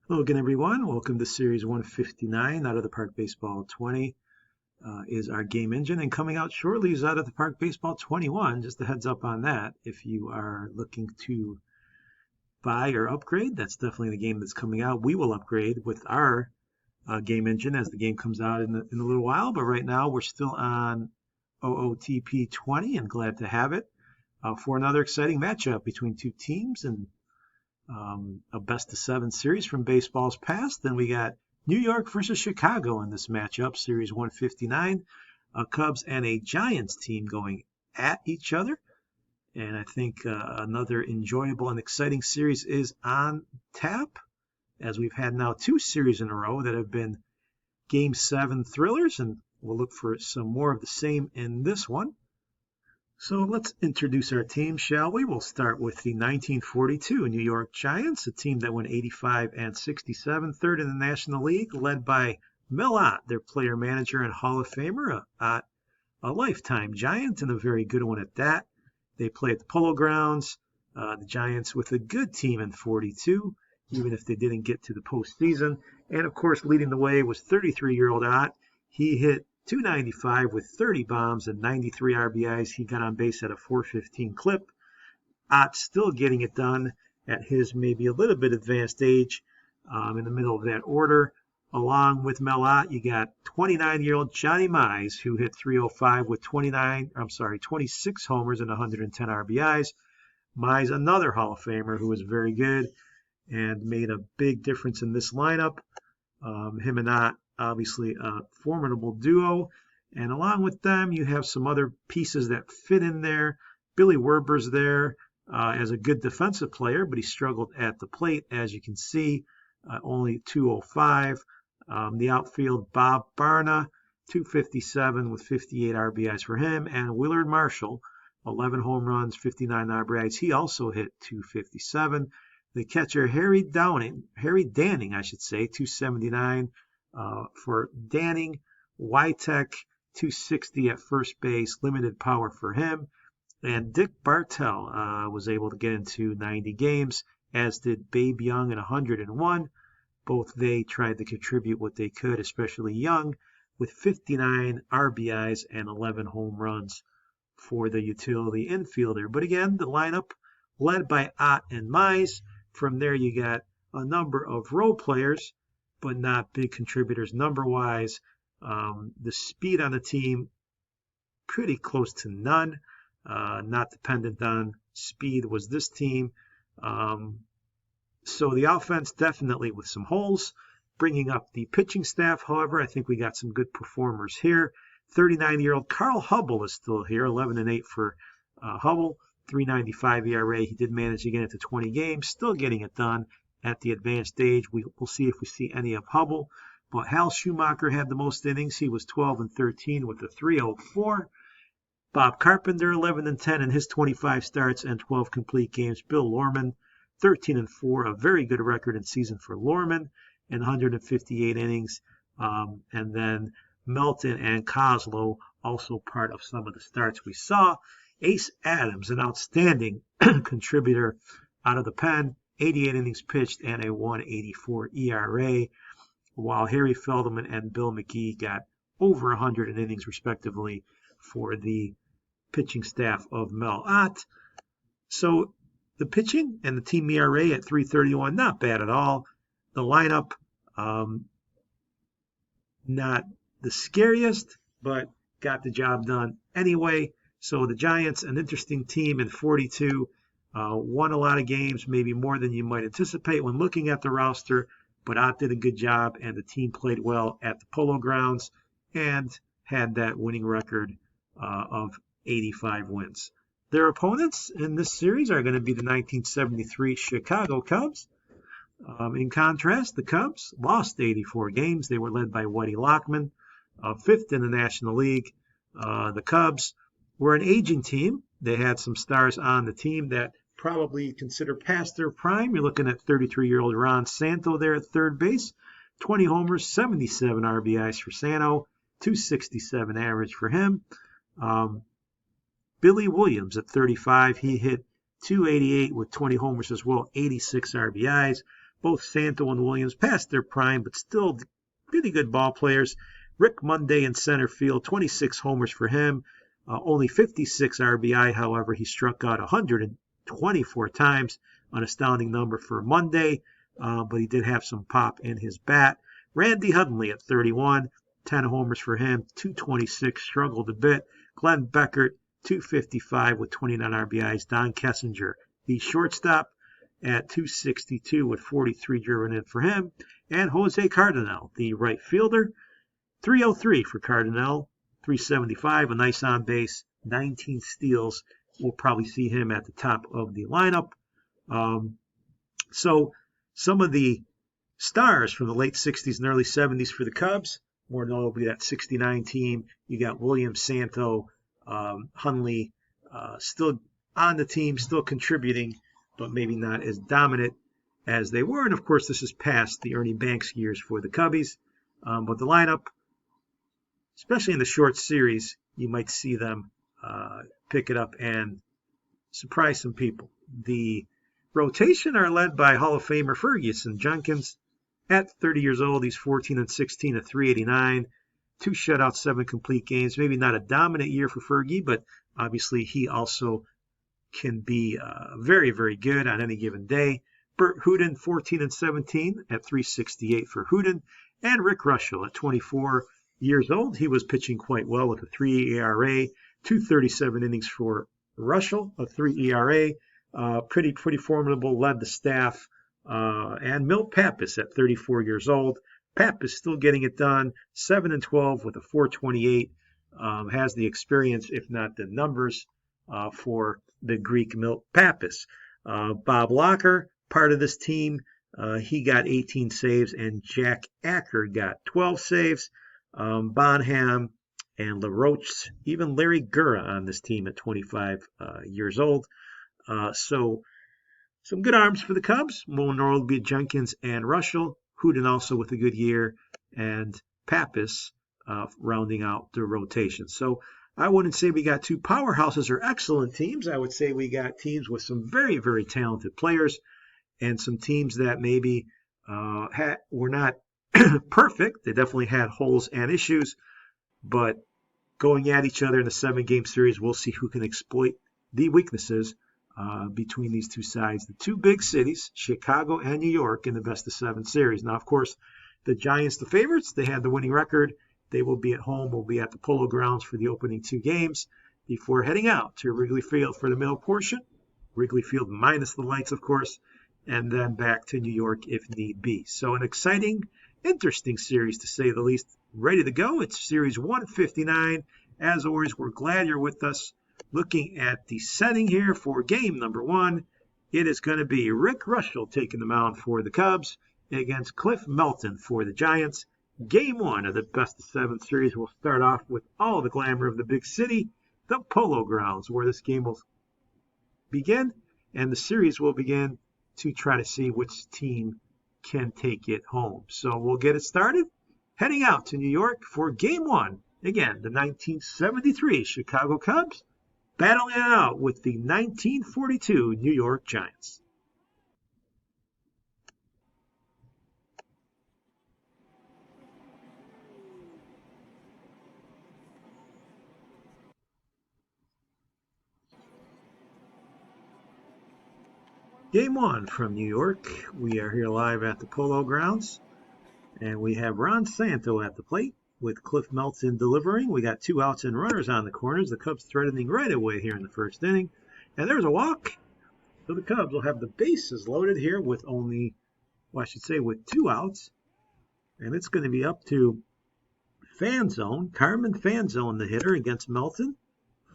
Hello again, everyone. Welcome to Series 159. Out of the Park Baseball 20 is our game engine, and coming out shortly is Out of the Park Baseball 21. Just a heads up on that. If you are looking to buy or upgrade, that's definitely the game that's coming out. We will upgrade with our game engine as the game comes out in a little while, but right now we're still on OOTP 20 and glad to have it for another exciting matchup between two teams and a best-of-7 series from baseball's past. Then we got New York versus Chicago in this matchup, Series 159. A Cubs and a Giants team going at each other. And I think another enjoyable and exciting series is on tap, as we've had now two series in a row that have been Game 7 thrillers, and we'll look for some more of the same in this one. So let's introduce our team, shall we? We'll start with the 1942 New York Giants, a team that went 85 and 67, third in the National League, led by Mel Ott, their player manager and Hall of Famer, a lifetime Giant and a very good one at that. They play at the Polo Grounds. The Giants with a good team in 42, even if they didn't get to the postseason. And of course, leading the way was 33-year-old Ott. He hit .295 with 30 bombs and 93 RBIs. He got on base at a .415 clip. Ott still getting it done at his maybe a little bit advanced age in the middle of that order. Along with Mel Ott, you got 29-year-old Johnny Mize, who hit .305 with 26 homers and 110 RBIs. Mize, another Hall of Famer who was very good and made a big difference in this lineup. Him and Ott, obviously a formidable duo, and along with them you have some other pieces that fit in there. Billy Werber's there as a good defensive player, but he struggled at the plate, as you can see, only .205. The outfield, Bob Barna, .257 with 58 RBIs for him, and Willard Marshall, 11 home runs, 59 RBIs. He also hit .257. The catcher, Harry Danning, .279 for Danning. Wytek, .260 at first base, limited power for him. And Dick Bartell was able to get into 90 games, as did Babe Young in 101. Both they tried to contribute what they could, especially Young, with 59 RBIs and 11 home runs for the utility infielder. But again, the lineup led by Ott and Mize. From there, you got a number of role players, but not big contributors number-wise. The speed on the team, pretty close to none. Not dependent on speed was this team. So the offense definitely with some holes. Bringing up the pitching staff, however, I think we got some good performers here. 39-year-old Carl Hubbell is still here, 11-8 for Hubbell. .395 ERA. He did manage to get into 20 games, still getting it done at the advanced age. We'll see if we see any of Hubbell. But Hal Schumacher had the most innings. He was 12-13 with a .304. Bob Carpenter, 11-10 in his 25 starts and 12 complete games. Bill Lorman, 13-4, a very good record in season for Lorman, and 158 innings. And then Melton and Kozlow, also part of some of the starts we saw. Ace Adams, an outstanding contributor out of the pen, 88 innings pitched and a .184 ERA, while Harry Feldman and Bill McGee got over 100 innings respectively for the pitching staff of Mel Ott. So the pitching and the team ERA at .331, not bad at all. The lineup, not the scariest, but got the job done anyway. So the Giants, an interesting team in 42, won a lot of games, maybe more than you might anticipate when looking at the roster, but Ott did a good job, and the team played well at the Polo Grounds and had that winning record of 85 wins. Their opponents in this series are going to be the 1973 Chicago Cubs. In contrast, the Cubs lost 84 games. They were led by Whitey Lockman, fifth in the National League. The Cubs were an aging team. They had some stars on the team that probably consider past their prime. You're looking at 33-year-old Ron Santo there at third base. 20 homers, 77 RBIs for Santo, .267 average for him. Billy Williams at 35, he hit .288 with 20 homers as well, 86 RBIs. Both Santo and Williams past their prime, but still really good ball players. Rick Monday in center field, 26 homers for him. Only 56 RBI, however, he struck out 124 times, an astounding number for Monday, but he did have some pop in his bat. Randy Hundley at 31, 10 homers for him, 226, struggled a bit. Glenn Beckert, 255 with 29 RBIs. Don Kessinger, the shortstop, at 262 with 43 driven in for him. And Jose Cardinal, the right fielder, 303 for Cardinal, 375, a nice on base, 19 steals. We'll probably see him at the top of the lineup. So some of the stars from the late 60s and early 70s for the Cubs, more notably that 69 team. You got Williams, Santo, Hundley, still on the team, still contributing, but maybe not as dominant as they were. And of course, this is past the Ernie Banks years for the Cubbies. But the lineup, especially in the short series, you might see them pick it up and surprise some people. The rotation are led by Hall of Famer Ferguson Jenkins. At 30 years old, he's 14-16 at 389, 2 shutouts, 7 complete games. Maybe not a dominant year for Fergie, but obviously he also can be very, very good on any given day. Bert Hooten, 14-17 at 368 for Hooten. And Rick Russell at 24 years old. He was pitching quite well with a 3 ERA, 237 innings for Russell, a 3 ERA. Pretty formidable, led the staff. And Milt Pappas at 34 years old. Pappas still getting it done, 7-12 with a 428. Has the experience, if not the numbers, for the Greek Milt Pappas. Bob Locker, part of this team, he got 18 saves, and Jack Acker got 12 saves. Bonham and LaRoche, even Larry Gura on this team at 25 years old. So some good arms for the Cubs. More notably Jenkins and Russell. Hooten also with a good year, and Pappas rounding out the rotation. So I wouldn't say we got two powerhouses or excellent teams. I would say we got teams with some very, very talented players, and some teams that maybe were not perfect. They definitely had holes and issues, but going at each other in a 7-game series, we'll see who can exploit the weaknesses between these two sides. The two big cities, Chicago and New York, in the best-of-7 series. Now, of course, the Giants, the favorites, they had the winning record. They will be at home. We'll be at the Polo Grounds for the opening 2 games before heading out to Wrigley Field for the middle portion. Wrigley Field minus the lights, of course, and then back to New York if need be. So an exciting, interesting series, to say the least. Ready to go. It's Series 159. As always, we're glad you're with us. Looking at the setting here for game number 1, it is going to be Rick Russell taking the mound for the Cubs against Cliff Melton for the Giants. Game 1 of the best-of-7 series will start off with all the glamour of the big city, the Polo Grounds, where this game will begin, and the series will begin to try to see which team can take it home. So we'll get it started. Heading out to New York for Game 1. Again, the 1973 Chicago Cubs battling it out with the 1942 New York Giants. Game 1 from New York. We are here live at the Polo Grounds, and we have Ron Santo at the plate with Cliff Melton delivering. We got 2 outs and runners on the corners. The Cubs threatening right away here in the first inning. And there's a walk. So the Cubs will have the bases loaded here with only, well, I should say with 2 outs. And it's going to be up to Fanzone, Carmen Fanzone, the hitter, against Melton.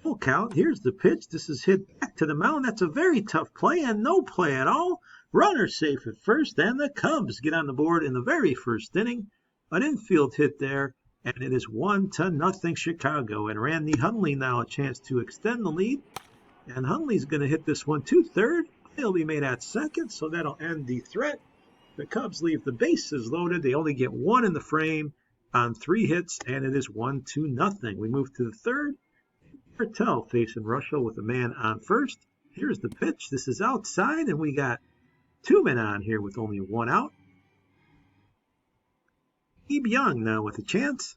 Full count. Here's the pitch. This is hit back to the mound. That's a very tough play, and no play at all. Runner safe at first, and the Cubs get on the board in the very first inning. An infield hit there, and it is 1-0 Chicago. And Randy Hundley now a chance to extend the lead. And Hundley's going to hit this one to third. He'll be made at second, so that'll end the threat. The Cubs leave the bases loaded. They only get 1 in the frame on 3 hits, and it is 1-0. We move to the third. Patel facing Russell with a man on first. Here's the pitch. This is outside, and we got 2 men on here with only 1 out. Gabe Young now with a chance.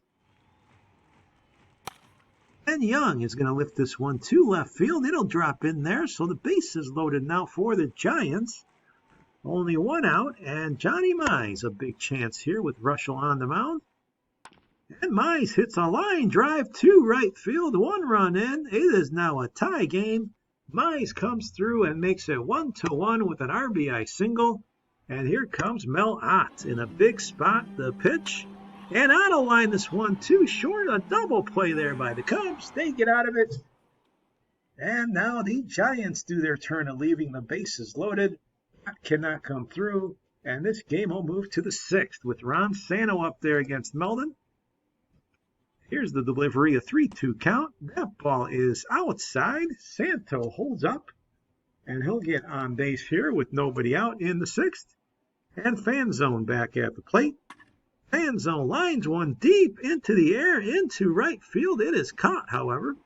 And Young is going to lift this one to left field. It'll drop in there, so the base is loaded now for the Giants. Only 1 out, and Johnny Mize, a big chance here with Russell on the mound. And Mize hits a line drive to right field, 1 run in. It is now a tie game. Mize comes through and makes it 1-1 with an RBI single. And here comes Mel Ott in a big spot, the pitch. And Ott will line this one too short. A double play there by the Cubs. They get out of it. And now the Giants do their turn of leaving the bases loaded. Ott cannot come through. And this game will move to the 6th with Ron Santo up there against Meldon. Here's the delivery, a 3-2 count. That ball is outside. Santo holds up. And he'll get on base here with nobody out in the 6th. And Fan Zone back at the plate. Fan Zone lines one deep into the air, into right field. It is caught, however.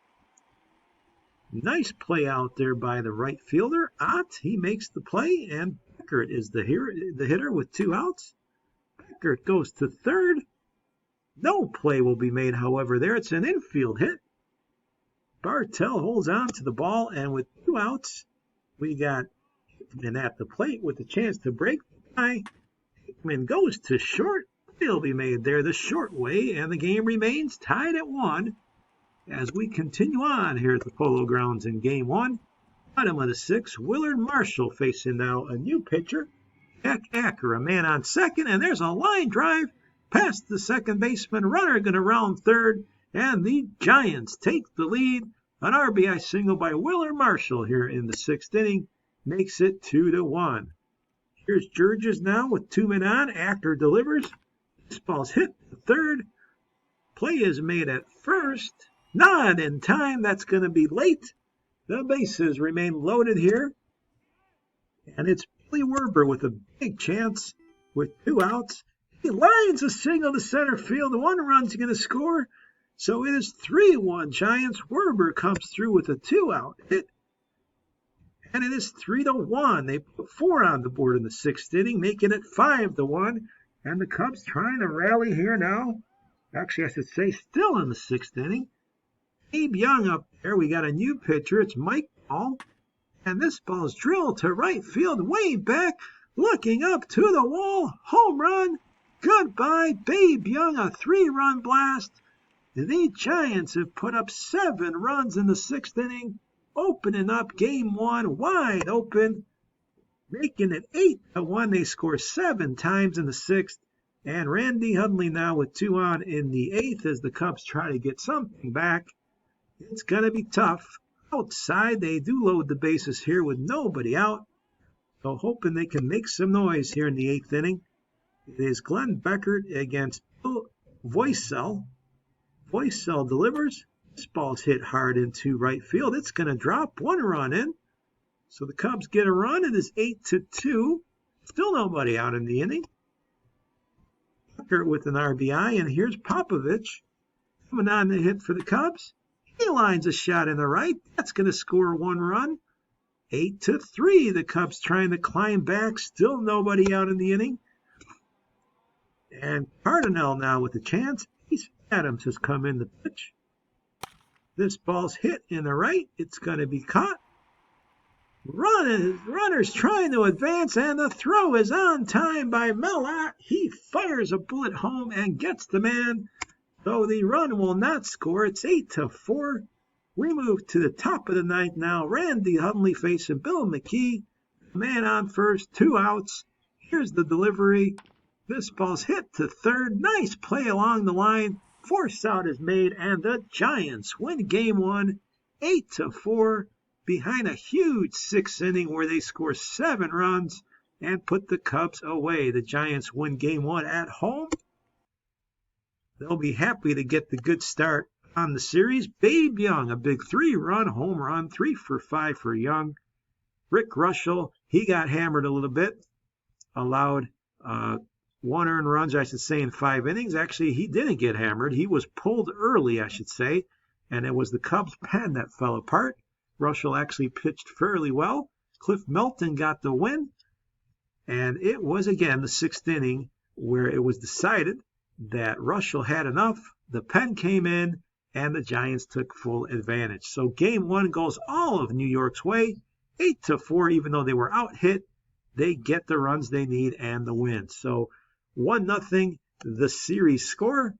Nice play out there by the right fielder. Ott, he makes the play, and Beckert is the hitter with 2 outs. Beckert goes to third. No play will be made, however, there. It's an infield hit. Bartell holds on to the ball, and with 2 outs, we got Hickman at the plate with a chance to break the tie. Hickman goes to short. It'll be made there the short way, and the game remains tied at 1 as we continue on here at the Polo Grounds in Game 1. Bottom of the 6th, Willard Marshall facing now a new pitcher, Jack Acker, a man on second, and there's a line drive past the second baseman. Runner going to round third, and the Giants take the lead. An RBI single by Willard Marshall here in the 6th inning makes it 2-1. Here's Georges now with 2 men on. Acker delivers. This ball's hit to third. Play is made at first. Not in time. That's going to be late. The bases remain loaded here. And it's Billy Werber with a big chance with 2 outs. He lines a single to center field. 1 run's going to score. So it is 3-1 Giants. Werber comes through with a 2-out hit. And it is 3-1. They put 4 on the board in the 6th inning, making it 5-1. And the Cubs trying to rally here now. Actually, I should say still in the 6th inning. Gabe Young up there. We got a new pitcher. It's Mike Ball. And this ball's drilled to right field, way back, looking up to the wall. Home run. Goodbye, Babe Young. A 3-run blast. The Giants have put up 7 runs in the 6th inning, opening up Game 1 wide open, making it 8-1. They score 7 times in the 6th. And Randy Hundley now with 2 on in the 8th as the Cubs try to get something back. It's going to be tough. Outside, they do load the bases here with nobody out. So hoping they can make some noise here in the 8th inning. It is Glenn Beckert against Bill Voisel. Voisel delivers. This ball's hit hard into right field. It's going to drop 1 run in. So the Cubs get a run. It is 8-2. Still nobody out in the inning. Beckert with an RBI, and here's Popovich coming on the hit for the Cubs. He lines a shot in the right. That's going to score 1 run. 8-3. The Cubs trying to climb back. Still nobody out in the inning. And Cardinal now with a chance. Adams has come in the pitch. This ball's hit in the right. It's going to be caught. Runner's trying to advance, and the throw is on time by Mel. He fires a bullet home and gets the man. So the run will not score. It's 8-4. We move to the top of the 9th now. Randy Hundley facing Bill McKee. Man on first, 2 outs. Here's the delivery. This ball's hit to third. Nice play along the line. Force out is made, and the Giants win Game 1, 8-4, behind a huge 6th inning where they score 7 runs and put the Cubs away. The Giants win Game 1 at home. They'll be happy to get the good start on the series. Babe Young, a big 3-run home run, 3 for 5 for Young. Rick Russell, he got hammered a little bit, allowed 1 earned runs, I should say, in 5 innings. Actually, he didn't get hammered. He was pulled early, I should say, and it was the Cubs' pen that fell apart. Russell actually pitched fairly well. Cliff Melton got the win. And it was, again, the 6th inning where it was decided that Russell had enough. The pen came in, and the Giants took full advantage. So game 1 goes all of New York's way, 8-4, even though they were out hit. They get the runs they need and the win. So 1-0, the series score,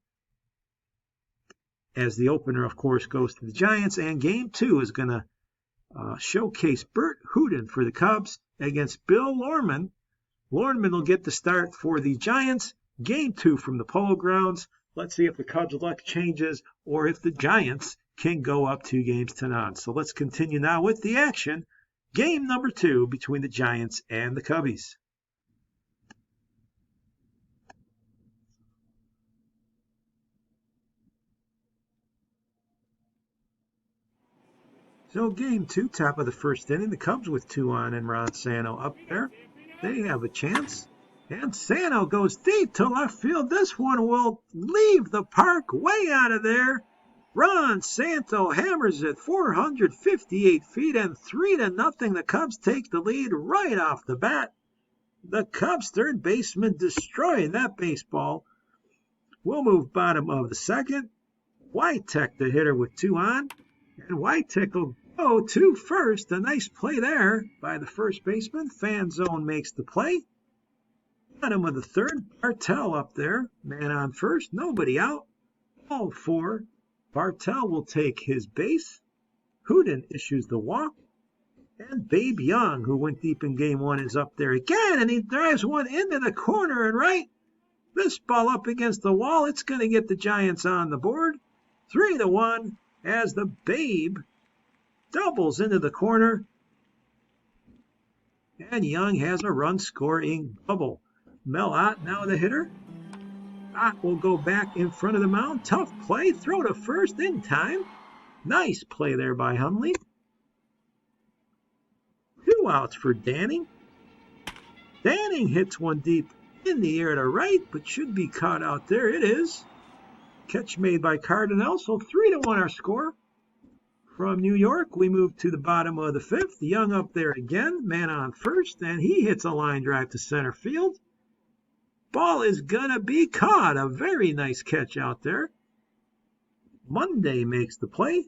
as the opener, of course, goes to the Giants. And game 2 is going to showcase Bert Hooten for the Cubs against Bill Lorman. Lorman will get the start for the Giants. Game 2 from the Polo Grounds. Let's see if the Cubs' luck changes or if the Giants can go up 2-0. So let's continue now with the action. Game number 2 between the Giants and the Cubbies. So game 2, top of the 1st inning, the Cubs with 2 on and Ron Santo up there. They have a chance. And Santo goes deep to left field. This one will leave the park way out of there. Ron Santo hammers it 458 feet, and 3-0. The Cubs take the lead right off the bat. The Cubs' third baseman destroying that baseball. We'll move bottom of the 2nd. Witek, the hitter, with 2 on. And Witek will go to first. A nice play there by the first baseman. Fan zone makes the play. Bottom of the 3rd, Bartell up there. Man on first, nobody out. Ball 4. Bartell will take his base. Hooten issues the walk. And Babe Young, who went deep in game 1, is up there again. And he drives one into the corner and right. This ball up against the wall. It's going to get the Giants on the board. 3-1 as the Babe doubles into the corner. And Young has a run-scoring double. Mel Ott now the hitter. Ott will go back in front of the mound. Tough play. Throw to first in time. Nice play there by Hundley. 2 outs for Danning. Danning hits one deep in the air to right, but should be caught out there. It is. Catch made by Cardinal. So 3-1 our score. From New York, we move to the bottom of the 5th. Young up there again. Man on first, and he hits a line drive to center field. Ball is going to be caught. A very nice catch out there. Monday makes the play.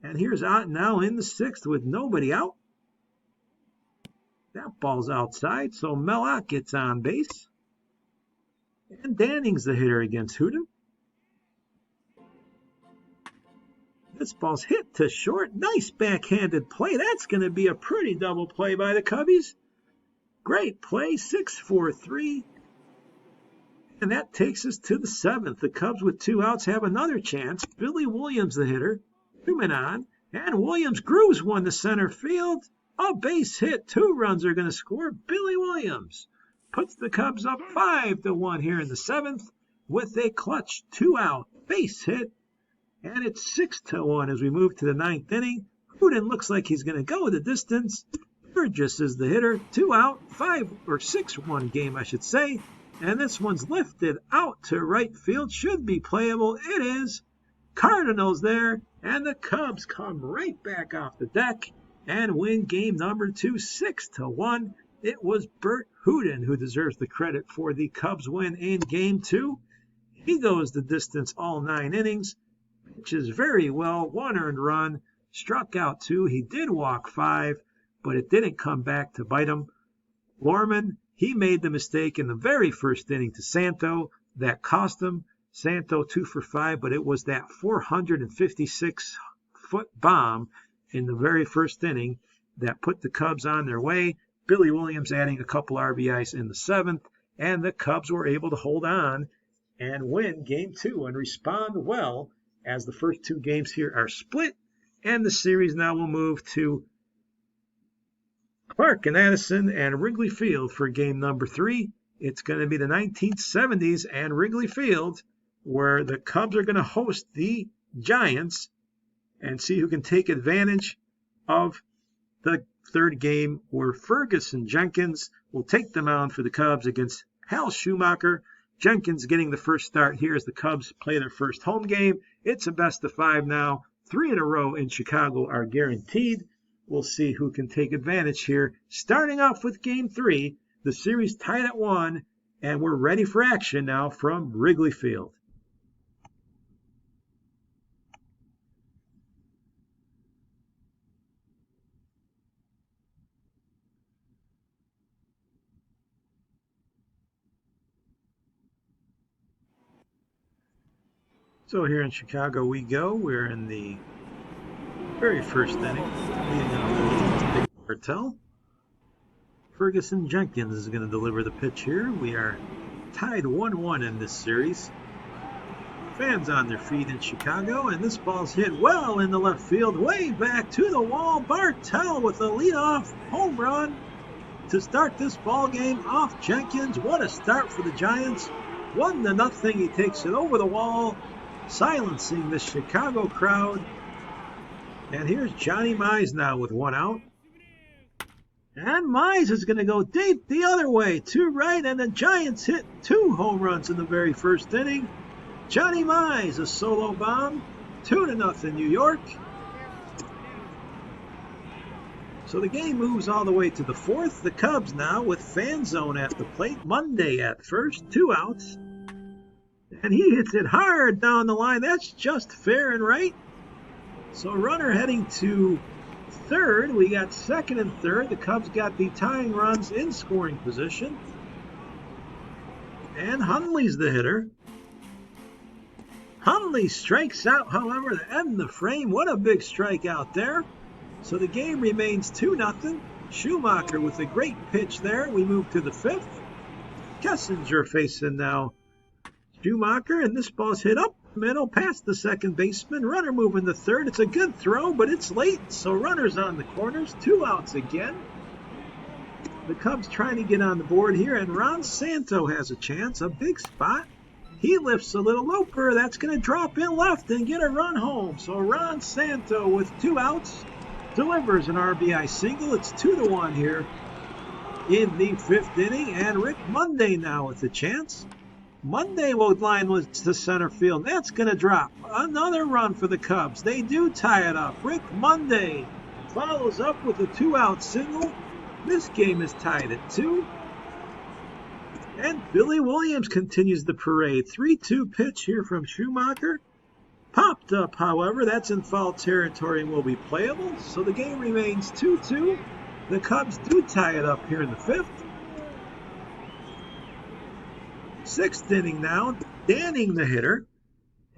And here's Ott now in the 6th with nobody out. That ball's outside, so Mel Ott gets on base. And Danning's the hitter against Hooten. This ball's hit to short. Nice backhanded play. That's going to be a pretty double play by the Cubbies. Great play, 6-4-3. And that takes us to the 7th. The Cubs with 2 outs have another chance. Billy Williams, the hitter, 2 men on. And Williams grooves one to center field. A base hit. 2 runs are going to score. Billy Williams puts the Cubs up 5-1 here in the 7th with a clutch 2-out base hit. And it's 6-1 as we move to the 9th inning. Hooten looks like he's going to go the distance. Burgess is the hitter. 2 out, 6-1 game, I should say. And this one's lifted out to right field. Should be playable. It is. Cardinals there. And the Cubs come right back off the deck and win game number 2, 6-1. It was Bert Hooten who deserves the credit for the Cubs win in game 2. He goes the distance all 9 innings. Pitches very well, 1 earned run, struck out 2. He did walk 5, but it didn't come back to bite him. Lorman, he made the mistake in the very first inning to Santo. That cost him. Santo 2 for 5, but it was that 456-foot bomb in the very first inning that put the Cubs on their way. Billy Williams adding a couple RBIs in the 7th, and the Cubs were able to hold on and win game 2 and respond well as the first 2 games here are split, and the series now will move to Clark and Addison and Wrigley Field for game number 3. It's going to be the 1970s and Wrigley Field, where the Cubs are going to host the Giants and see who can take advantage of the 3rd game, where Ferguson Jenkins will take the mound for the Cubs against Hal Schumacher. Jenkins getting the first start here as the Cubs play their first home game. It's a best of 5 now. 3 in a row in Chicago are guaranteed. We'll see who can take advantage here. Starting off with game 3, The series tied at 1, and we're ready for action now from Wrigley Field. So here in Chicago we go. We're in the very first inning, leading off the big cartel. Ferguson Jenkins is going to deliver the pitch here. We are tied 1-1 in this series. Fans on their feet in Chicago, and this ball's hit well in the left field, way back to the wall. Bartell with a leadoff home run to start this ball game off. Jenkins, what a start for the Giants. 1-0. He takes it over the wall, silencing the Chicago crowd. And here's Johnny Mize now with 1 out. And Mize is going to go deep the other way to right, and the Giants hit 2 home runs in the very first inning. Johnny Mize, a solo bomb, 2-0 New York. So the game moves all the way to the 4th. The Cubs now with Fan Zone at the plate. Monday at first, 2 outs. And he hits it hard down the line. That's just fair and right. So runner heading to third. We got second and third. The Cubs got the tying runs in scoring position. And Hundley's the hitter. Hundley strikes out, however, to end the frame. What a big strikeout there. So the game remains 2-0. Schumacher with a great pitch there. We move to the 5th. Kessinger facing now Schumacher, and this ball's hit up the middle past the second baseman. Runner moving to third. It's a good throw, but it's late, so runners on the corners. 2 outs again. The Cubs trying to get on the board here, and Ron Santo has a chance. A big spot. He lifts a little looper. That's going to drop in left and get a run home. So Ron Santo with 2 outs delivers an RBI single. It's 2-1 here in the 5th inning. And Rick Monday now with a chance. Monday will line was to center field. That's going to drop. Another run for the Cubs. They do tie it up. Rick Monday follows up with a 2-out single. This game is tied at 2. And Billy Williams continues the parade. 3-2 pitch here from Schumacher. Popped up, however. That's in foul territory and will be playable. So the game remains 2-2. The Cubs do tie it up here in the 5th. 6th inning now. Danning the hitter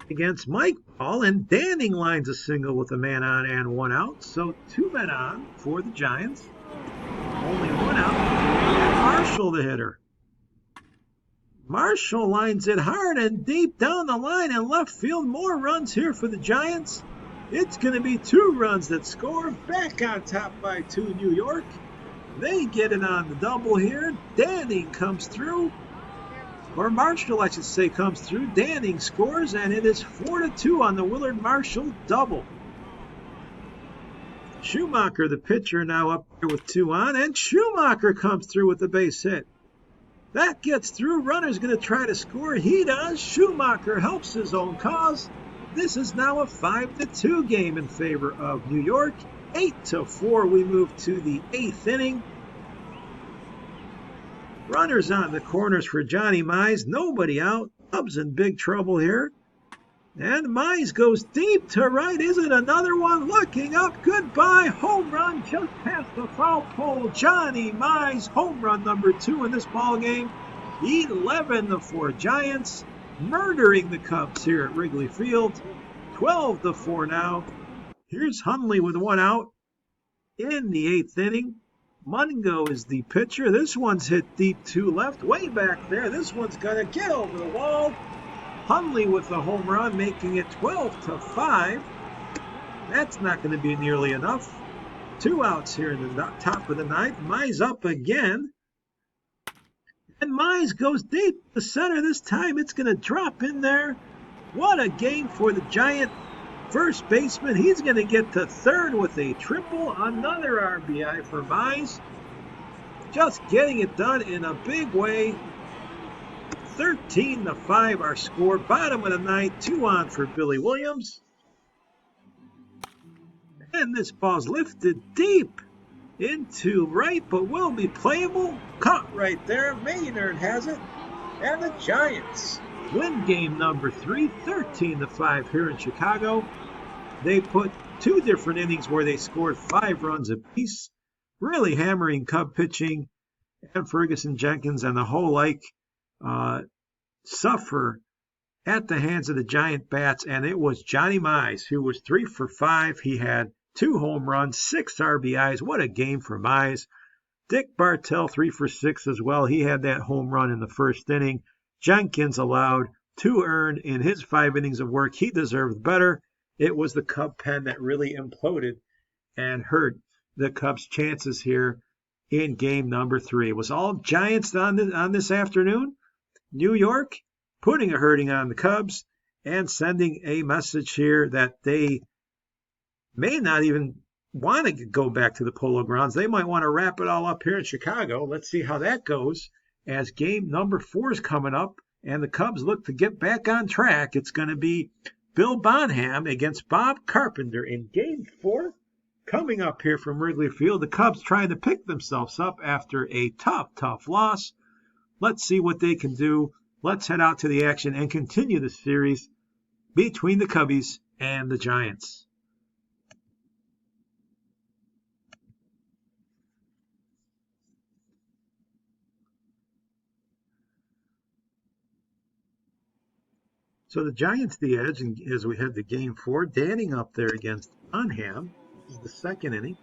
against Mike Paul. And Danning lines a single with a man on and 1 out. So 2 men on for the Giants. Only 1 out. And Marshall the hitter. Marshall lines it hard and deep down the line in left field. More runs here for the Giants. It's going to be 2 runs that score. Back on top by 2 New York. They get it on the double here. Danning comes through. Or Marshall, I should say, comes through. Danning scores, and it is 4-2 on the Willard Marshall double. Schumacher, the pitcher, now up here with 2 on, and Schumacher comes through with the base hit. That gets through. Runner's going to try to score. He does. Schumacher helps his own cause. This is now a 5-2 game in favor of New York. 8-4, we move to the 8th inning. Runners on the corners for Johnny Mize. Nobody out. Cubs in big trouble here. And Mize goes deep to right. Is it another one? Looking up. Goodbye. Home run just past the foul pole. Johnny Mize, home run number 2 in this ball game. 11-4 Giants, murdering the Cubs here at Wrigley Field. 12-4 now. Here's Hundley with 1 out in the 8th inning. Mungo is the pitcher. This one's hit deep to left, way back there. This one's going to get over the wall. Hundley with the home run, making it 12-5. That's not going to be nearly enough. 2 outs here in the top of the 9th. Mize up again. And Mize goes deep to center. This time it's going to drop in there. What a game for the Giant first baseman. He's going to get to third with a triple. Another RBI for Mize. Just getting it done in a big way. 13-5 our score. Bottom of the 9th, 2 on for Billy Williams. And this ball's lifted deep. into right, but will be playable. Caught right there. Maynard has it. And the Giants win game number 3, 13-5 here in Chicago. They put 2 different innings where they scored 5 runs apiece, really hammering Cub pitching, and Ferguson, Jenkins, and the whole like suffer at the hands of the Giant bats, and it was Johnny Mize who was 3 for 5. He had 2 home runs, 6 RBIs. What a game for Mize. Dick Bartell 3 for 6 as well. He had that home run in the first inning. Jenkins allowed 2 earned in his 5 innings of work. He deserved better. It was the Cub pen that really imploded and hurt the Cubs' chances here in game number 3. It was all Giants on this afternoon. New York putting a hurting on the Cubs and sending a message here that they may not even want to go back to the Polo Grounds. They might want to wrap it all up here in Chicago. Let's see how that goes as game number 4 is coming up and the Cubs look to get back on track. It's going to be Bill Bonham against Bob Carpenter in game 4. Coming up here from Wrigley Field, the Cubs trying to pick themselves up after a tough loss. Let's see what they can do. Let's head out to the action and continue the series between the Cubbies and the Giants. So the Giants the edge as we head to game 4. Danning up there against Bonham. This is the second inning.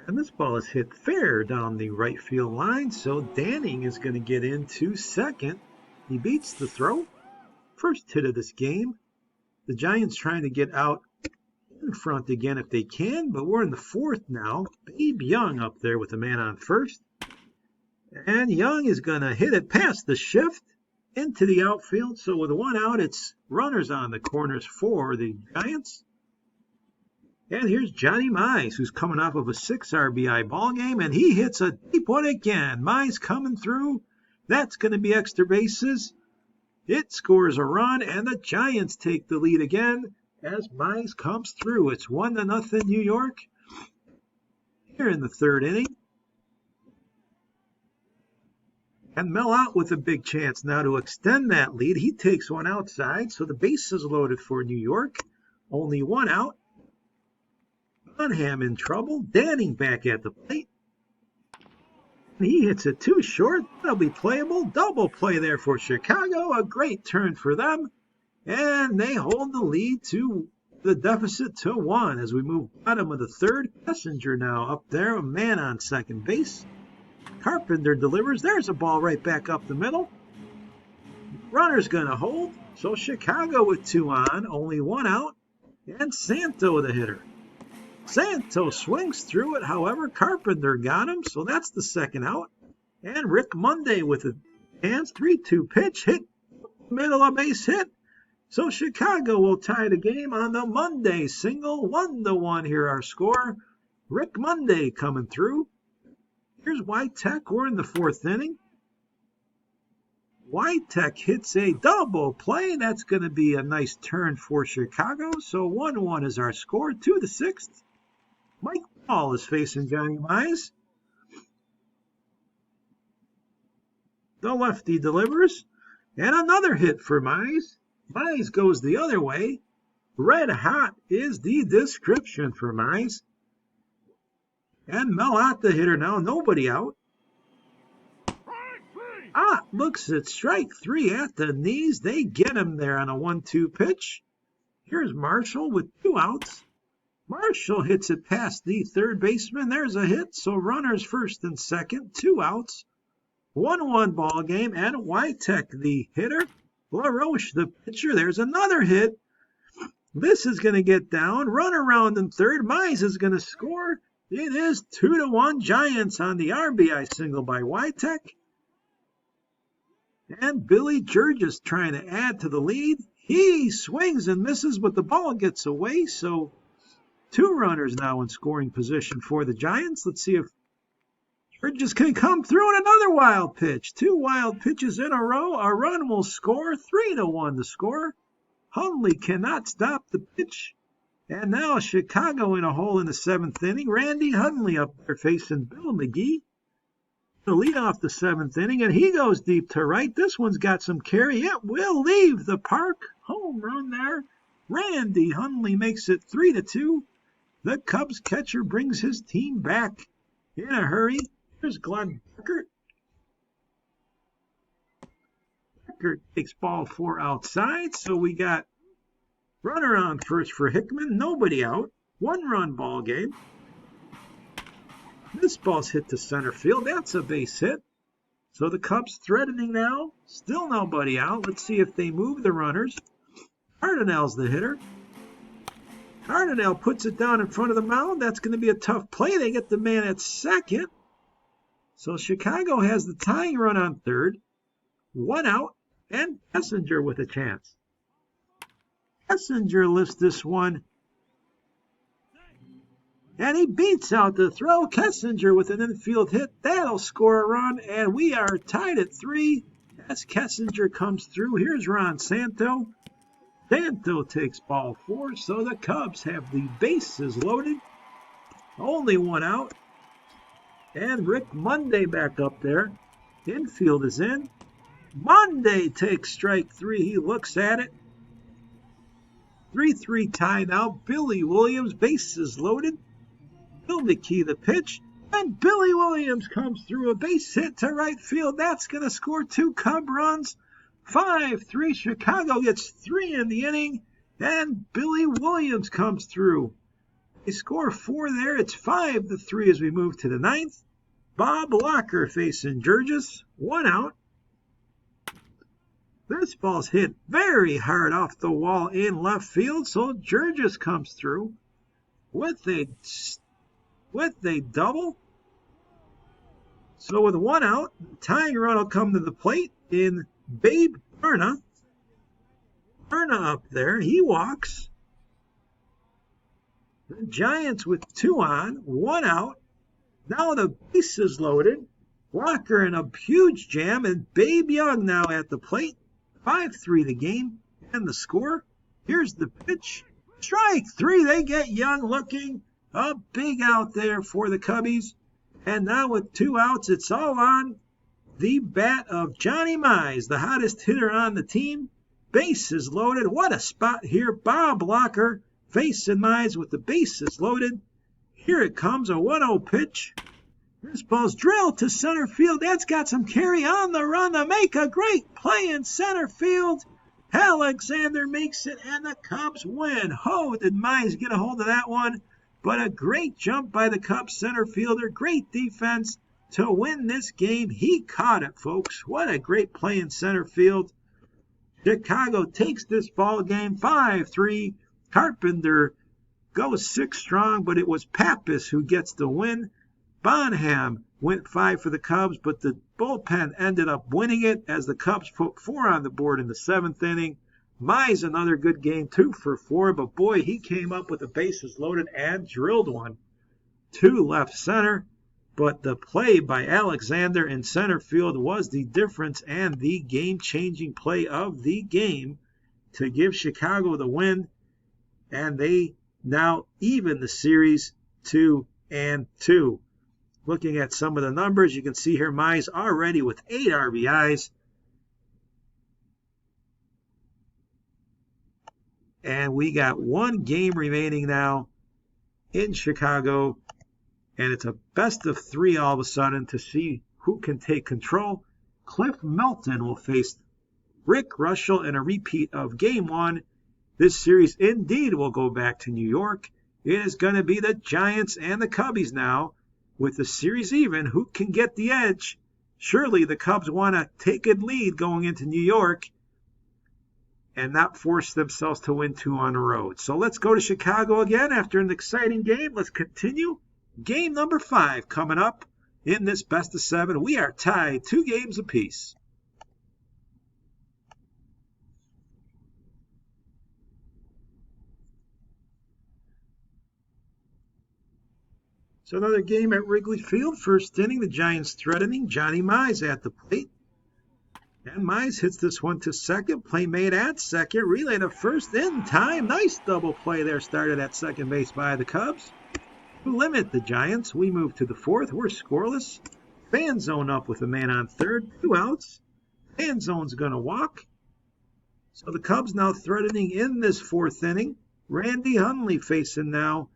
And this ball is hit fair down the right field line. So Danning is going to get into second. He beats the throw. First hit of this game. The Giants trying to get out in front again if they can. But we're in the 4th now. Babe Young up there with a man on first. And Young is going to hit it past the shift into the outfield. So with 1 out, it's runners on the corners for the Giants. And here's Johnny Mize, who's coming off of a 6 RBI ball game, and he hits a deep one again. Mize coming through. That's going to be extra bases. It scores a run, and the Giants take the lead again as Mize comes through. It's 1-0 New York here in the 3rd inning. And Mel out with a big chance now to extend that lead. He takes one outside, so the base is loaded for New York. Only 1 out. Bonham in trouble. Danning back at the plate. He hits it too short. That'll be playable. Double play there for Chicago. A great turn for them. And they hold the lead to the deficit to 1 as we move bottom of the 3rd. Messenger now up there. A man on second base. Carpenter delivers. There's a ball right back up the middle. Runner's going to hold. So Chicago with 2 on. Only 1 out. And Santo the hitter. Santo swings through it. However, Carpenter got him. So that's the 2nd out. And Rick Monday with a hands 3-2 pitch. Hit. Middle of base hit. So Chicago will tie the game on the Monday single. 1-1 here our score. Rick Monday coming through. Here's Witek. We're in the 4th inning. Witek hits a double play. That's going to be a nice turn for Chicago. So 1-1 is our score. To the 6th. Mike Paul is facing Johnny Mize. The lefty delivers. And another hit for Mize. Mize goes the other way. Red hot is the description for Mize. And Mel out the hitter now. Nobody out. Looks at strike 3 at the knees. They get him there on a 1-2 pitch. Here's Marshall with 2 outs. Marshall hits it past the 3rd baseman. There's a hit. So runners 1st and 2nd. 2 outs. 1-1 ball game. And Witek the hitter. LaRoche the pitcher. There's another hit. This is going to get down. Run around in 3rd. Mize is going to score. It is 2-1 Giants on the RBI single by Witek. And Billy Georges trying to add to the lead. He swings and misses, but the ball gets away. So 2 runners now in scoring position for the Giants. Let's see if Georges can come through in another wild pitch. 2 wild pitches in a row. A run will score. 3-1 the score. Hundley cannot stop the pitch. And now Chicago in a hole in the 7th inning. Randy Hundley up there facing Bill McGee to lead off the 7th inning, and he goes deep to right. This one's got some carry. It will leave the park. Home run there. Randy Hundley makes it 3-2. The Cubs catcher brings his team back in a hurry. Here's Glenn Beckert. Beckert takes ball 4 outside, so we got runner on first for Hickman. Nobody out. 1-run ball game. This ball's hit to center field. That's a base hit. So the Cubs threatening now. Still nobody out. Let's see if they move the runners. Cardinale's the hitter. Cardinale puts it down in front of the mound. That's going to be a tough play. They get the man at second. So Chicago has the tying run on third. 1 out. And Kessinger with a chance. Kessinger lifts this one. And he beats out the throw. Kessinger with an infield hit. That'll score a run. And we are tied at 3 as Kessinger comes through. Here's Ron Santo. Santo takes ball 4. So the Cubs have the bases loaded. Only 1 out. And Rick Monday back up there. Infield is in. Monday takes strike 3. He looks at it. 3-3 tie now. Billy Williams, bases loaded. Bill McKee the pitch, and Billy Williams comes through a base hit to right field. That's going to score 2 Cub runs. 5-3. Chicago gets 3 in the inning, and Billy Williams comes through. They score 4 there. It's 5-3 as we move to the 9th. Bob Locker facing Jurgis. 1 out. This ball's hit very hard off the wall in left field, so Jurgis comes through with a double. So with 1 out, the tying run will come to the plate in Babe Perna. Perna up there, he walks. The Giants with 2 on, 1 out. Now the base is loaded. Walker in a huge jam, and Babe Young now at the plate. 5-3 the game, and the score. Here's the pitch. Strike 3, they get Young looking. A big out there for the Cubbies. And now with 2 outs, it's all on the bat of Johnny Mize, the hottest hitter on the team. Bases loaded. What a spot here. Bob Locker facing Mize with the bases loaded. Here it comes, a 1-0 pitch. This ball's drilled to center field. That's got some carry on the run to make a great play in center field. Alexander makes it, and the Cubs win. Oh, did Mize get a hold of that one? But a great jump by the Cubs center fielder. Great defense to win this game. He caught it, folks. What a great play in center field. Chicago takes this ball game 5-3. Carpenter goes 6 strong, but it was Pappas who gets the win. Bonham went 5 for the Cubs, but the bullpen ended up winning it as the Cubs put 4 on the board in the 7th inning. Mize, another good game, 2 for 4, but boy, he came up with the bases loaded and drilled one to left center. But the play by Alexander in center field was the difference and the game-changing play of the game to give Chicago the win, and they now even the series 2-2. Looking at some of the numbers, you can see here Mize already with 8 RBIs. And we got 1 game remaining now in Chicago. And it's a best of 3 all of a sudden to see who can take control. Cliff Melton will face Rick Russell in a repeat of Game 1. This series indeed will go back to New York. It is going to be the Giants and the Cubbies now. With the series even, who can get the edge? Surely the Cubs want to take a lead going into New York and not force themselves to win 2 on the road. So let's go to Chicago again after an exciting game. Let's continue. Game number 5 coming up in this best of 7. We are tied 2 games apiece. So another game at Wrigley Field. First inning, the Giants threatening. Johnny Mize at the plate. And Mize hits this one to second. Play made at second. Relay to first in time. Nice double play there started at second base by the Cubs. To limit the Giants, we move to the fourth. We're scoreless. Fan zone up with a man on third. 2 outs. Fan zone's going to walk. So the Cubs now threatening in this fourth inning. Randy Hundley facing now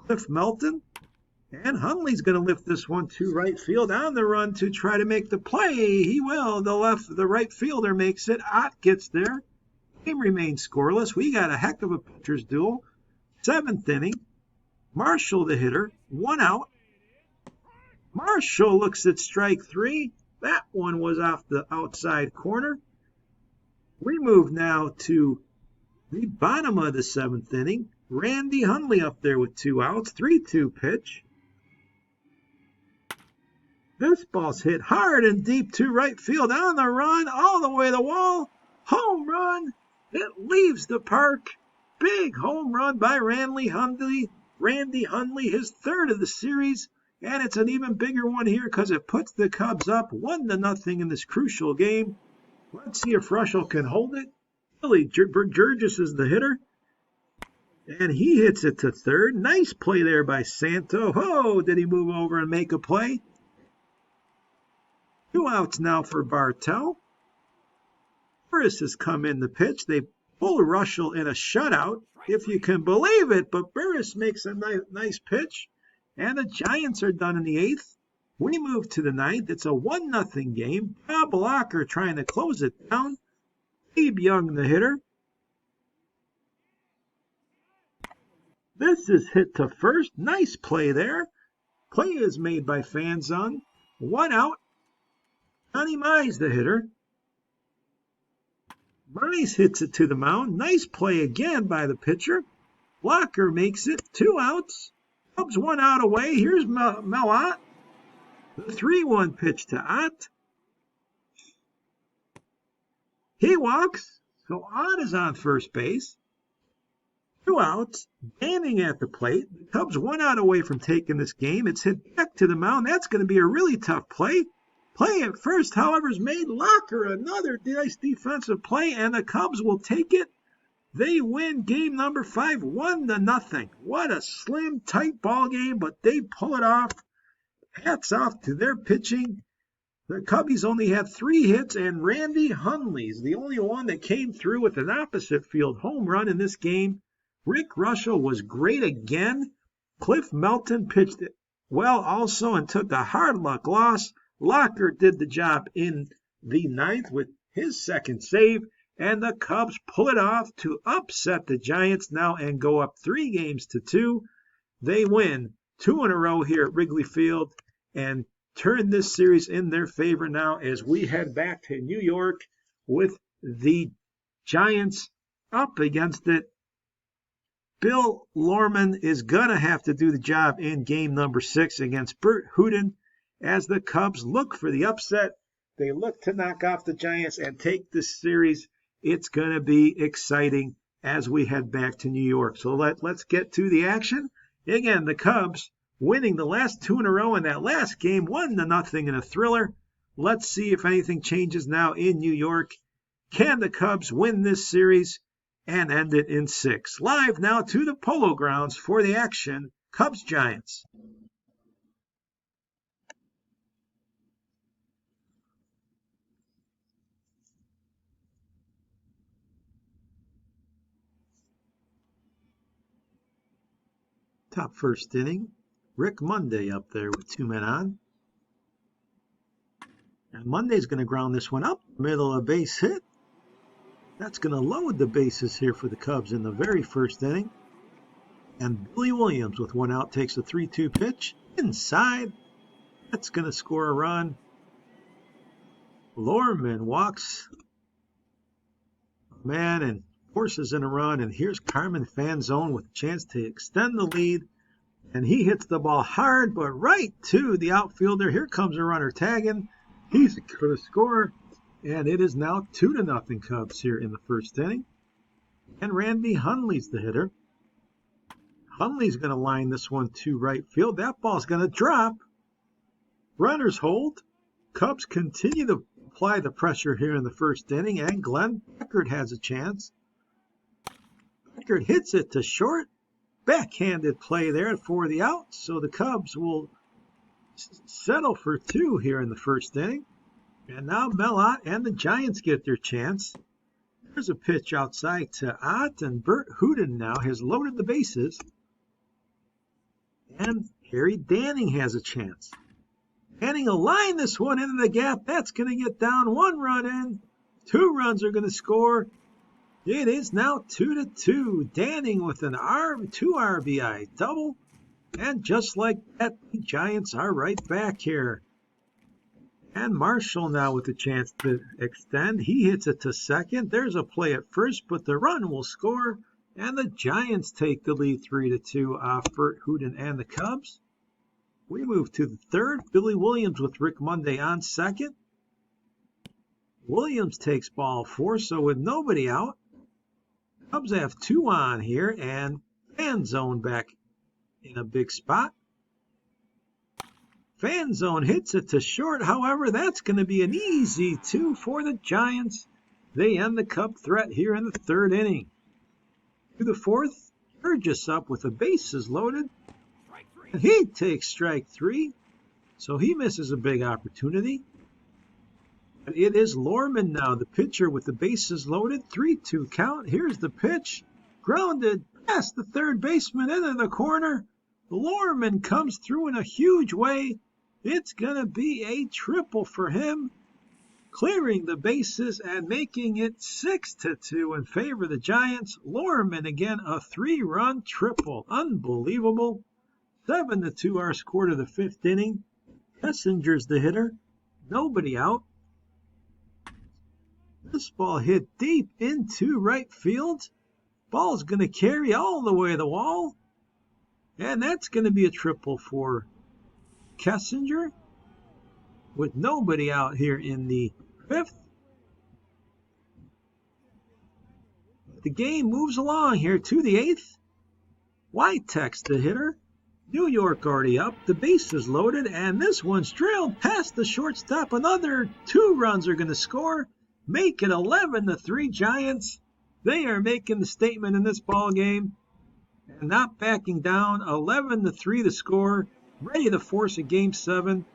Cliff Melton. And Hundley's going to lift this one to right field on the run to try to make the play. He will. The right fielder makes it. Ott gets there. Game remains scoreless. We got a heck of a pitcher's duel. 7th inning. Marshall the hitter. 1 out. Marshall looks at strike 3. That one was off the outside corner. We move now to the bottom of the 7th inning. Randy Hundley up there with 2 outs. 3-2 pitch. This ball's hit hard and deep to right field on the run, all the way to the wall. Home run. It leaves the park. Big home run by Randy Hundley. Randy Hundley, his 3rd of the series. And it's an even bigger one here because it puts the Cubs up 1-0 in this crucial game. Let's see if Russell can hold it. Billy Burgess is the hitter. And he hits it to third. Nice play there by Santo. Oh, did he move over and make a play? 2 outs now for Bartell. Burris has come in the pitch. They pull Russell in a shutout, if you can believe it. But Burris makes a nice pitch. And the Giants are done in the 8th. We move to the 9th. It's a 1-0 game. Bob Locker trying to close it down. Abe Young, the hitter. This is hit to first. Nice play there. Play is made by Fanzon. 1 out. Johnny Mize, the hitter. Mize hits it to the mound. Nice play again by the pitcher. Locker makes it. 2 outs. Cubs 1 out away. Here's Mel Ott. The 3-1 pitch to Ott. He walks. So Ott is on first base. 2 outs. Standing at the plate. The Cubs 1 out away from taking this game. It's hit back to the mound. That's going to be a really tough play. Play at first, however, is made. Locker, another nice defensive play, and the Cubs will take it. They win game number 5, 1-0. What a slim, tight ball game, but they pull it off. Hats off to their pitching. The Cubbies only had 3 hits, and Randy Hundley's the only one that came through with an opposite field home run in this game. Rick Russell was great again. Cliff Melton pitched it well also and took a hard luck loss. Locker did the job in the 9th with his 2nd save, and the Cubs pull it off to upset the Giants now and go up 3-2. They win 2 in a row here at Wrigley Field and turn this series in their favor now as we head back to New York with the Giants up against it. Bill Lorman is going to have to do the job in game number 6 against Bert Hooten as the Cubs look for the upset. They look to knock off the Giants and take this series. It's going to be exciting as we head back to New York. So let's get to the action. Again, the Cubs winning the last 2 in a row in that last game, 1-0 in a thriller. Let's see if anything changes now in New York. Can the Cubs win this series and end it in 6? Live now to the Polo Grounds for the action. Cubs-Giants. Top first inning. Rick Monday up there with 2 men on. And Monday's going to ground this one up. Middle of base hit. That's going to load the bases here for the Cubs in the very first inning. And Billy Williams with 1 out takes a 3-2 pitch. Inside. That's going to score a run. Lorman walks a man and forces in a run. And here's Carmen Fanzone with a chance to extend the lead. And he hits the ball hard, but right to the outfielder. Here comes a runner tagging. He's going to score. And it is now 2-0 Cubs here in the first inning. And Randy Hundley's the hitter. Hundley's going to line this one to right field. That ball's going to drop. Runners hold. Cubs continue to apply the pressure here in the first inning, and Glenn Beckert has a chance. Beckert hits it to short. Backhanded play there for the out, so the Cubs will settle for 2 here in the first inning. And now Mellott and the Giants get their chance. There's a pitch outside to Ott, and Bert Hooten now has loaded the bases. And Harry Danning has a chance. Danning will line this one into the gap. That's going to get down 1 run in. 2 runs are going to score. It is now 2-2. Danning with an 2 RBI double. And just like that, the Giants are right back here. And Marshall now with a chance to extend. He hits it to second. There's a play at first, but the run will score. And the Giants take the lead 3-2 off Bert Hooten and the Cubs. We move to the third. Billy Williams with Rick Monday on second. Williams takes ball 4, so with nobody out, Cubs have 2 on here, and Fan Zone back in a big spot. Fan Zone hits it to short. However, that's going to be an easy 2 for the Giants. They end the Cub threat here in the third inning. To the fourth, Burgess up with the bases loaded. And he takes strike 3, so he misses a big opportunity. And it is Lorman now, the pitcher with the bases loaded. 3-2 count. Here's the pitch. Grounded past the third baseman into the corner. Lorman comes through in a huge way. It's going to be a triple for him, clearing the bases and making it 6-2 in favor of the Giants. Lorman again, a 3-run triple. Unbelievable. 7-2 our score to the 5th inning. Kessinger's the hitter. Nobody out. This ball hit deep into right field. Ball's going to carry all the way to the wall. And that's going to be a triple for Kessinger with nobody out here in the 5th. The game moves along here to the 8th. Whitetek's the hitter. New York already up. The base is loaded, and this one's drilled past the shortstop. Another 2 runs are going to score. Make it 11-3 Giants. They are making the statement in this ball game and not backing down. 11-3 the score. Ready to force a game 7.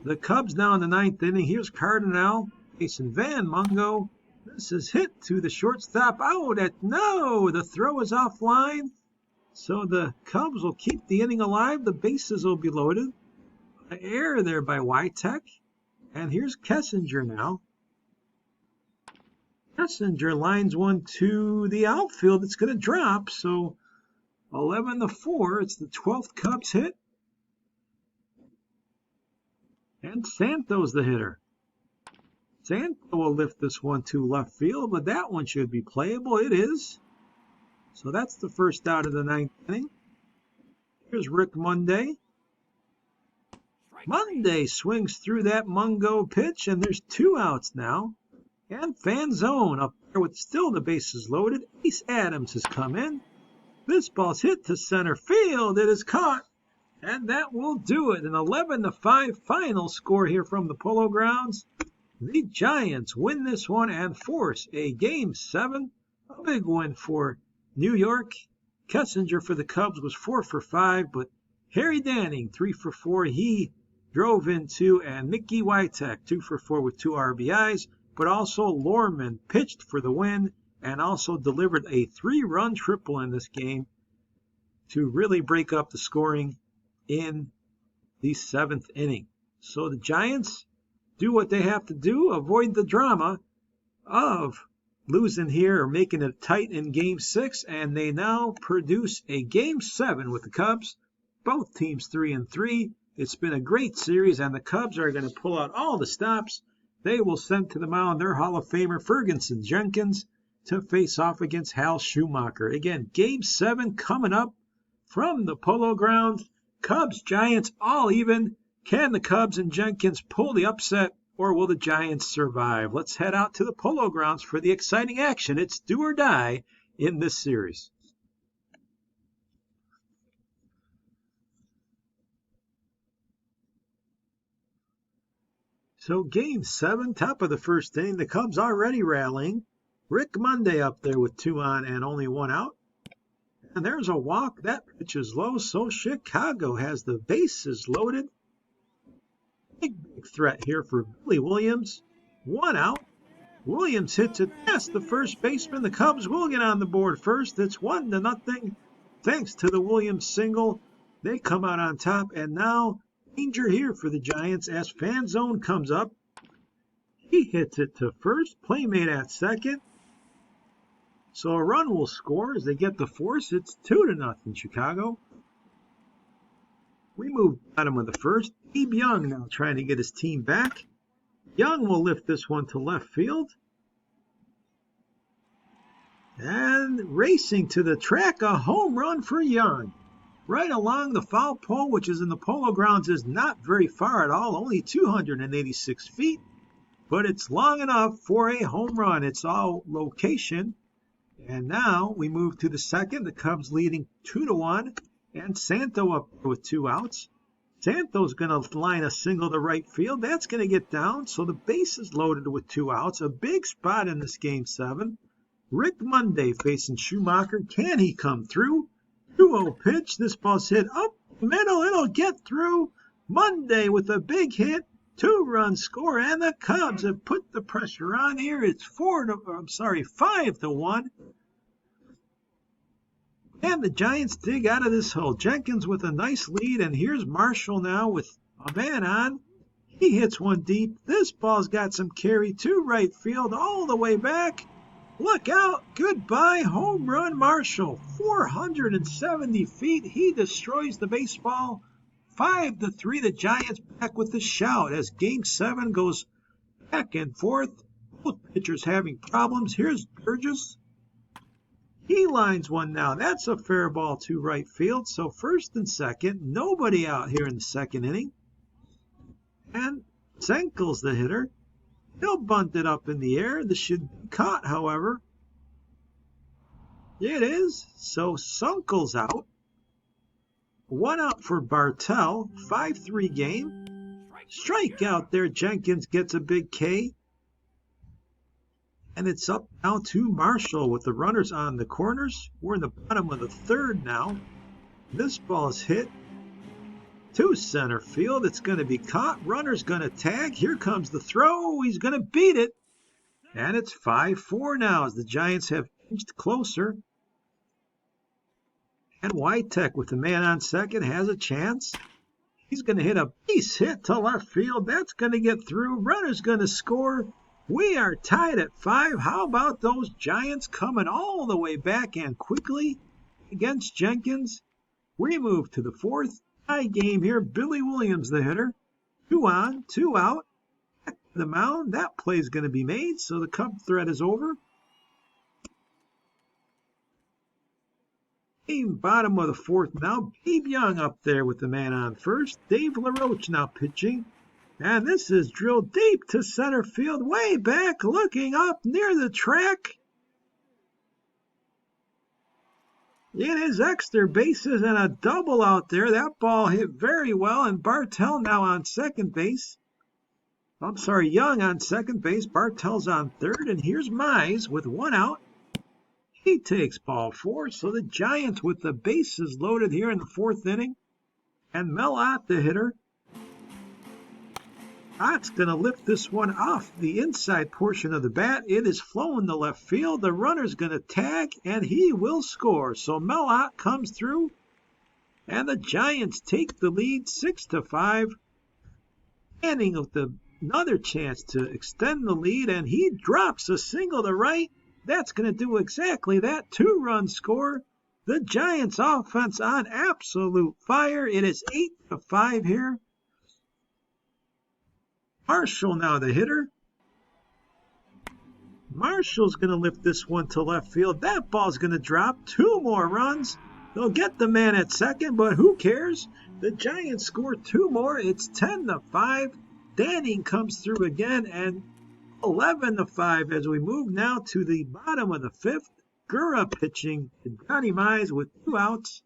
The Cubs now in the 9th inning. Here's Cardinal facing Van Mungo. This is hit to the shortstop. Out at no. The throw is offline. So the Cubs will keep the inning alive. The bases will be loaded. An error there by Whitetek. And here's Kessinger now. Kessinger lines one to the outfield. It's going to drop. So 11-4. It's the 12th Cubs hit. And Santo's the hitter. Santo will lift this one to left field, but that one should be playable. It is. So that's the first out of the 9th inning. Here's Rick Monday. Monday swings through that Mungo pitch, and there's 2 outs now. And Fan Zone up there with still the bases loaded. Ace Adams has come in. This ball's hit to center field. It is caught. And that will do it. An 11-5 final score here from the Polo Grounds. The Giants win this one and force a game 7. A big win for New York. Kessinger for the Cubs was 4 for 5, but Harry Danning 3 for 4. He drove in 2, and Mickey Whitetek 2 for 4 with 2 RBIs. But also Lorman pitched for the win and also delivered a 3-run triple in this game to really break up the scoring in the 7th inning. So the Giants do what they have to do, avoid the drama of losing here or making it tight in Game 6, and they now produce a Game 7 with the Cubs. Both teams 3-3. It's been a great series, and the Cubs are going to pull out all the stops. They will send to the mound their Hall of Famer Ferguson Jenkins to face off against Hal Schumacher. Again, Game 7 coming up from the Polo Grounds. Cubs, Giants, all even. Can the Cubs and Jenkins pull the upset, or will the Giants survive? Let's head out to the Polo Grounds for the exciting action. It's do or die in this series. So game 7, top of the first inning. The Cubs already rallying. Rick Monday up there with 2 on and only 1 out. And there's a walk. That pitch is low, so Chicago has the bases loaded. Big threat here for Billy Williams. 1 out. Williams hits it past the first baseman. The Cubs will get on the board first. It's 1-0. Thanks to the Williams single, they come out on top. And now danger here for the Giants as Fan Zone comes up. He hits it to first. Playmate at second. So a run will score as they get the force. It's 2-0 Chicago. We move bottom of the first. Abe Young now trying to get his team back. Young will lift this one to left field. And racing to the track, a home run for Young. Right along the foul pole, which is in the Polo Grounds, is not very far at all, only 286 feet. But it's long enough for a home run. It's all location. And now we move to the second. The Cubs leading 2-1. And Santo up with 2 outs. Santo's going to line a single to right field. That's going to get down. So the base is loaded with 2 outs. A big spot in this game 7. Rick Monday facing Schumacher. Can he come through? 2-0 pitch. This ball's hit up the middle. It'll get through. Monday with a big hit. 2-run score. And the Cubs have put the pressure on here. It's 5-1. And the Giants dig out of this hole. Jenkins with a nice lead, and here's Marshall now with a man on. He hits one deep. This ball's got some carry to right field all the way back. Look out. Goodbye, home run Marshall. 470 feet. He destroys the baseball. 5-3, the Giants back with the shout as game 7 goes back and forth. Both pitchers having problems. Here's Burgess. He lines one now. That's a fair ball to right field. So first and second, nobody out here in the second inning. And Senkel's the hitter. He'll bunt it up in the air. This should be caught, however. Yeah, it is. So Senkel's out. 1 out for Bartell. 5-3 game. Strikeout there. Jenkins gets a big K. And it's up now to Marshall with the runners on the corners. We're in the bottom of the third now. This ball is hit to center field. It's going to be caught. Runner's going to tag. Here comes the throw. He's going to beat it. And it's 5-4 now as the Giants have inched closer. And Witek with the man on second has a chance. He's going to hit a base hit to left field. That's going to get through. Runner's going to score. We are tied at 5. How about those Giants coming all the way back and quickly against Jenkins? We move to the fourth. Tie game here. Billy Williams, the hitter. 2 on, 2 out. Back to the mound. That play's going to be made, so the Cub threat is over. Game bottom of the fourth now. Abe Young up there with the man on first. Dave LaRoche now pitching. And this is drilled deep to center field, way back, looking up near the track. It is extra bases and a double out there. That ball hit very well, and Bartell now on second base. Young on second base. Bartell's on third, and here's Mize with 1 out. He takes ball 4, so the Giants with the bases loaded here in the 4th inning. And Mellott, the hitter. Ott's going to lift this one off the inside portion of the bat. It is flowing to left field. The runner's going to tag, and he will score. So Mellott comes through, and the Giants take the lead 6-5. Manning with another chance to extend the lead, and he drops a single to right. That's going to do exactly that. 2-run score. The Giants offense on absolute fire. It is 8-5 here. Marshall now the hitter. Marshall's going to lift this one to left field. That ball's going to drop. 2 more runs. They'll get the man at second, but who cares? The Giants score 2 more. It's 10-5. Danning comes through again, and 11-5 as we move now to the bottom of the 5th. Gura pitching to Johnny Mize with 2 outs.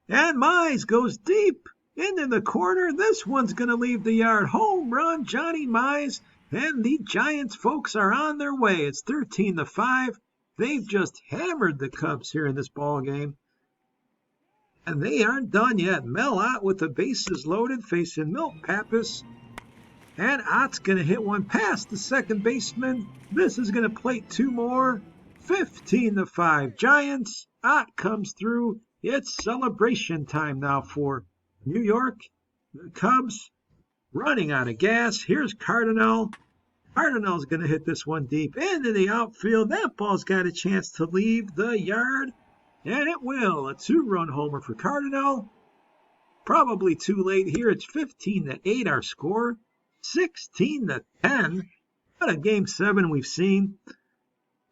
And Mize goes deep. into the corner. This one's going to leave the yard. Home run, Johnny Mize. And the Giants folks are on their way. It's 13-5. They've just hammered the Cubs here in this ball game. And they aren't done yet. Mel Ott with the bases loaded facing Milt Pappas. And Ott's going to hit one past the second baseman. This is going to plate two more. 15-5 Giants. Ott comes through. It's celebration time now for New York. The Cubs running out of gas. Here's Cardinal. Cardinal's going to hit this one deep into the outfield. That ball's got a chance to leave the yard. And it will. A two-run homer for Cardinal. Probably too late here. It's 15-8 our score. 16-10. What a game 7 we've seen.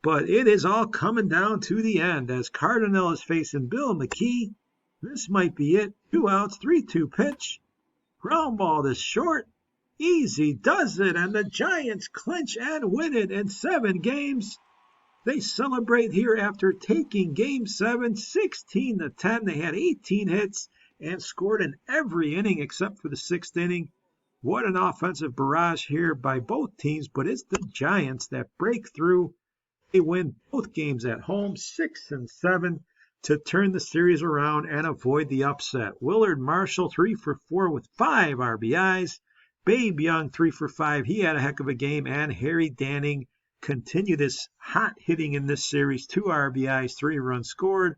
But it is all coming down to the end as Cardinal is facing Bill McKee. This might be it. 2 outs, 3-2 pitch. Ground ball to short. Easy does it, and the Giants clinch and win it in 7 games. They celebrate here after taking Game 7, 16-10. They had 18 hits and scored in every inning except for the 6th inning. What an offensive barrage here by both teams, but it's the Giants that break through. They win both games at home, 6-7, to turn the series around and avoid the upset. Willard Marshall, 3 for 4 with 5 RBIs. Babe Young, 3 for 5. He had a heck of a game. And Harry Danning continued his hot hitting in this series. 2 RBIs, 3 runs scored.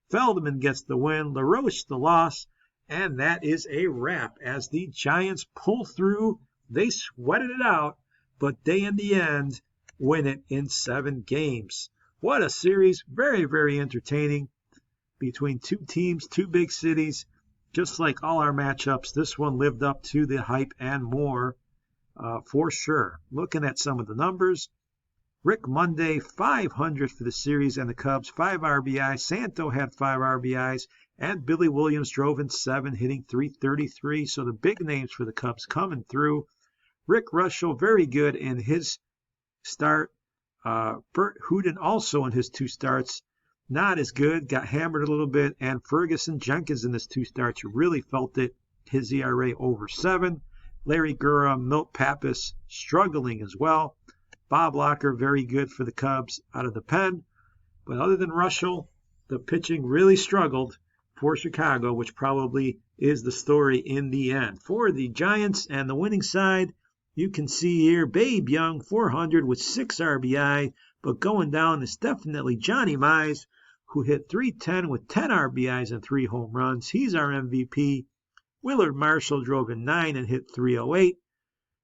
Feldman gets the win. LaRoche the loss. And that is a wrap as the Giants pull through. They sweated it out, but they in the end win it in 7 games. What a series. Very, very entertaining between 2 teams, 2 big cities. Just like all our matchups, this one lived up to the hype and more for sure. Looking at some of the numbers, Rick Monday, 500 for the series and the Cubs, 5 RBIs. Santo had 5 RBIs, and Billy Williams drove in 7, hitting .333. So the big names for the Cubs coming through. Rick Russell, very good in his start. Bert Hooten also in his 2 starts. Not as good, got hammered a little bit, and Ferguson Jenkins in his 2 starts really felt it. His ERA over 7. Larry Gura, Milt Pappas struggling as well. Bob Locker, very good for the Cubs out of the pen. But other than Russell, the pitching really struggled for Chicago, which probably is the story in the end. For the Giants and the winning side, you can see here Babe Young, 400 with 6 RBI, but going down is definitely Johnny Mize, who hit .310 with 10 RBIs and 3 home runs. He's our MVP. Willard Marshall drove in 9 and hit .308.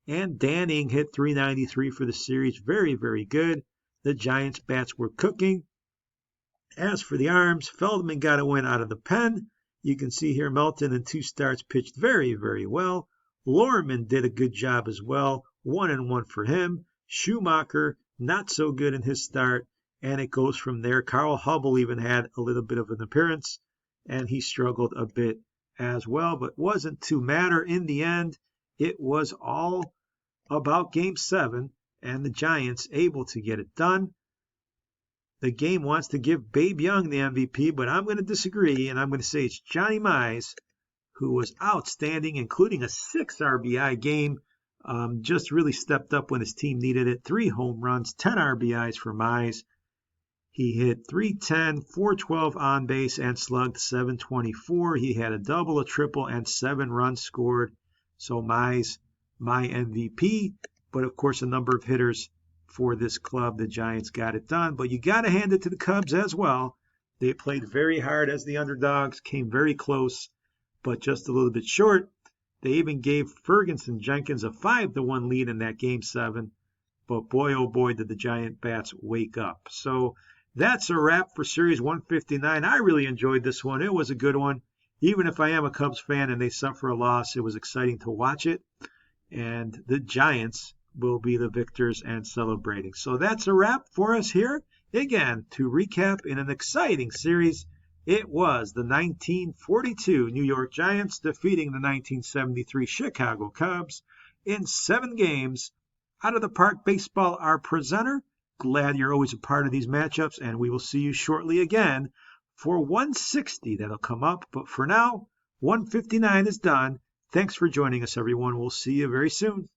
And Danning hit .393 for the series. Very, very good. The Giants' bats were cooking. As for the arms, Feldman got a win out of the pen. You can see here Melton in 2 starts pitched very, very well. Lorman did a good job as well. 1-1 for him. Schumacher, not so good in his start. And it goes from there. Carl Hubbell even had a little bit of an appearance, and he struggled a bit as well, but wasn't to matter in the end. It was all about Game 7, and the Giants able to get it done. The game wants to give Babe Young the MVP, but I'm going to disagree, and I'm going to say it's Johnny Mize, who was outstanding, including a 6 RBI game. Just really stepped up when his team needed it. 3 home runs, 10 RBIs for Mize. He hit .310, .412 on base, and slugged .724. He had a double, a triple, and 7 runs scored. So Mize, my MVP. But of course, a number of hitters for this club. The Giants got it done. But you got to hand it to the Cubs as well. They played very hard as the underdogs, came very close, but just a little bit short. They even gave Ferguson Jenkins a 5-1 lead in that Game 7. But boy, oh boy, did the Giant bats wake up. So that's a wrap for Series 159. I really enjoyed this one. It was a good one. Even if I am a Cubs fan and they suffer a loss, it was exciting to watch it. And the Giants will be the victors and celebrating. So that's a wrap for us here. Again, to recap, in an exciting series, it was the 1942 New York Giants defeating the 1973 Chicago Cubs in 7 games. Out of the Park Baseball, our presenter. Glad you're always a part of these matchups, and we will see you shortly again for 160 that'll come up. But for now, 159 is done. Thanks for joining us, everyone. We'll see you very soon.